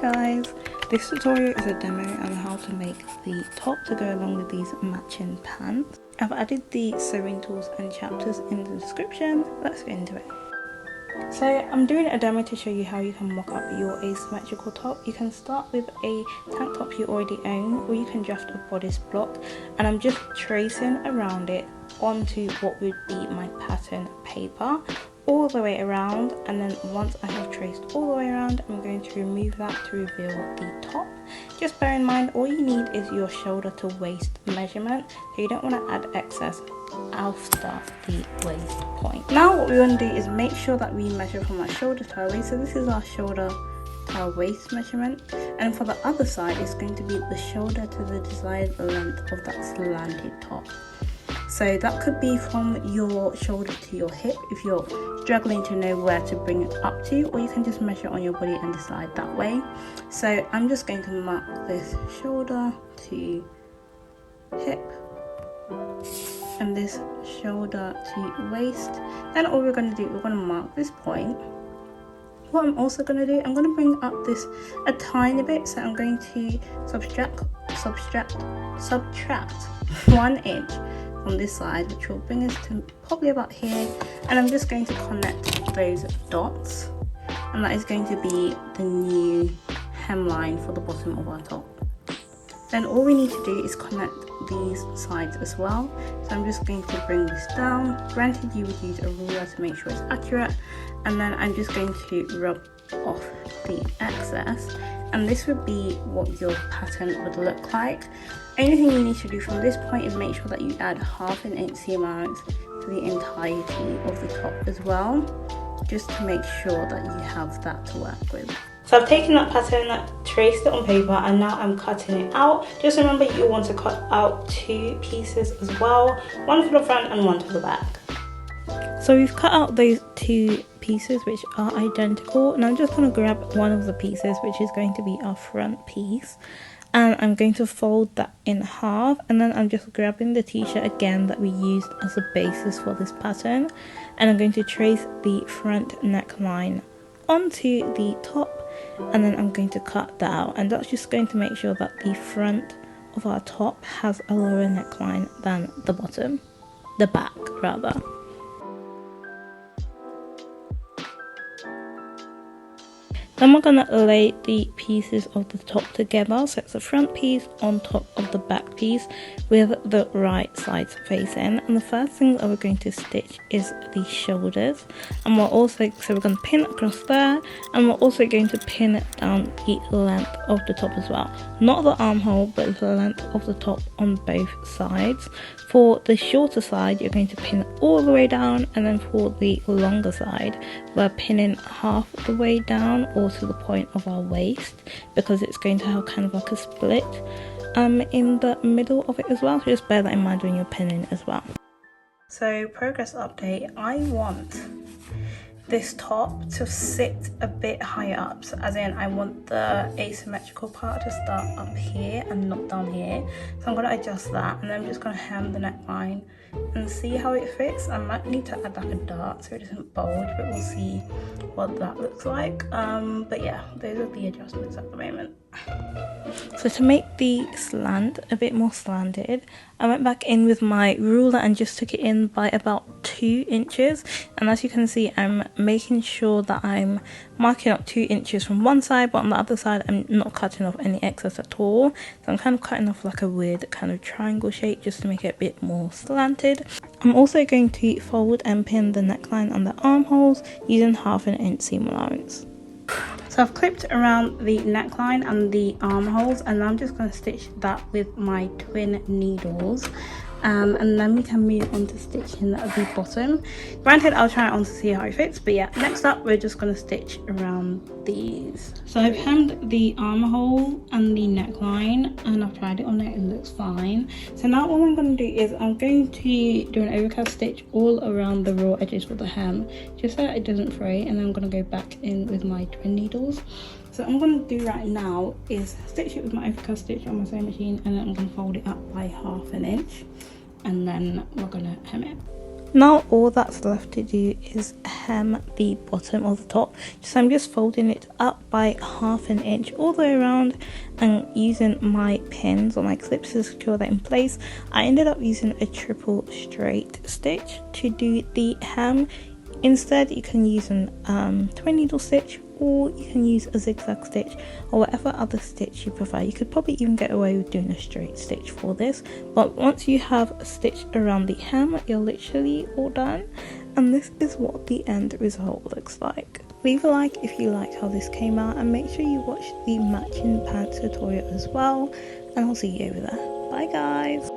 guys, this tutorial is a demo on how to make the top to go along with these matching pants. I've added the sewing tools and chapters in the description. Let's get into it. So I'm doing a demo to show you how you can mock up your asymmetrical top. You can start with a tank top you already own, or you can draft a bodice block, and I'm just tracing around it onto what would be my pattern paper all the way around. And then once I have traced all the way around, I'm going to remove that to reveal the top. Just bear in mind, all you need is your shoulder to waist measurement, so you don't want to add excess after the waist point. Now what we want to do is make sure that we measure from our shoulder to our waist. So this is our shoulder to our waist measurement, and for the other side it's going to be the shoulder to the desired length of that slanted top. So that could be from your shoulder to your hip if you're struggling to know where to bring it up to, or you can just measure on your body and decide that way. So I'm just going to mark this shoulder to hip and this shoulder to waist. Then all we're going to do, we're going to mark this point. What I'm also going to do, I'm going to bring up this a tiny bit, so I'm going to subtract 1 inch on this side, which will bring us to probably about here, and I'm just going to connect those dots, and that is going to be the new hemline for the bottom of our top. Then all we need to do is connect these sides as well, so I'm just going to bring this down. Granted, you would use a ruler to make sure it's accurate, and then I'm just going to rub off the excess, and this would be what your pattern would look like. Anything you need to do from this point is make sure that you add ½ an inch seam allowance to the entirety of the top as well, just to make sure that you have that to work with. So I've taken that pattern, traced it on paper, and now I'm cutting it out. Just remember, you want to cut out 2 pieces as well, one for the front and one for the back. So we've cut out those 2 pieces which are identical, and I'm just going to grab one of the pieces, which is going to be our front piece, and I'm going to fold that in half, and then I'm just grabbing the t-shirt again that we used as a basis for this pattern, and I'm going to trace the front neckline onto the top, and then I'm going to cut that out, and that's just going to make sure that the front of our top has a lower neckline than the bottom, the back rather. Then we're going to lay the pieces of the top together, so it's the front piece on top of the back piece with the right sides facing. And the first thing that we're going to stitch is the shoulders, and we're going to pin across there, and we're also going to pin down the length of the top as well. Not the armhole, but the length of the top on both sides. For the shorter side, you're going to pin all the way down, and then for the longer side, we're pinning half the way down or to the point of our waist, because it's going to have kind of like a split in the middle of it as well. So just bear that in mind when you're pinning as well. So progress update, I want this top to sit a bit higher up, so as in I want the asymmetrical part to start up here and not down here. So I'm going to adjust that, and then I'm just going to hem the neckline and see how it fits. I might need to add like a dart so it doesn't bulge, but we'll see what that looks like. But yeah, those are the adjustments at the moment. So to make the slant a bit more slanted, I went back in with my ruler and just took it in by about 2 inches, and as you can see, I'm making sure that I'm marking up 2 inches from one side, but on the other side I'm not cutting off any excess at all. So I'm kind of cutting off like a weird kind of triangle shape just to make it a bit more slanted. I'm also going to fold and pin the neckline and the armholes using ½ an inch seam allowance. So I've clipped around the neckline and the armholes, and I'm just going to stitch that with my twin needles, and then we can move on to stitching the bottom. Granted, I'll try it on to see how it fits, but yeah, next up we're just going to stitch around these. So I've hemmed the armhole and the neckline, and I've tried it on there, it looks fine. So now what I'm going to do is I'm going to do an overcast stitch all around the raw edges with the hem, just so that it doesn't fray, and then I'm going to go back in with my twin needles. So what I'm going to do right now is stitch it with my overcast stitch on my sewing machine, and then I'm going to fold it up by ½ an inch, and then we're going to hem it. Now all that's left to do is hem the bottom of the top. So I'm just folding it up by 1/2 inch all the way around and using my pins or my clips to secure that in place. I ended up using a triple straight stitch to do the hem. Instead you can use an twin needle stitch, or you can use a zigzag stitch, or whatever other stitch you prefer. You could probably even get away with doing a straight stitch for this, but once you have stitched around the hem, you're literally all done, and this is what the end result looks like. Leave a like if you like how this came out, and make sure you watch the matching pants tutorial as well, and I'll see you over there. Bye guys!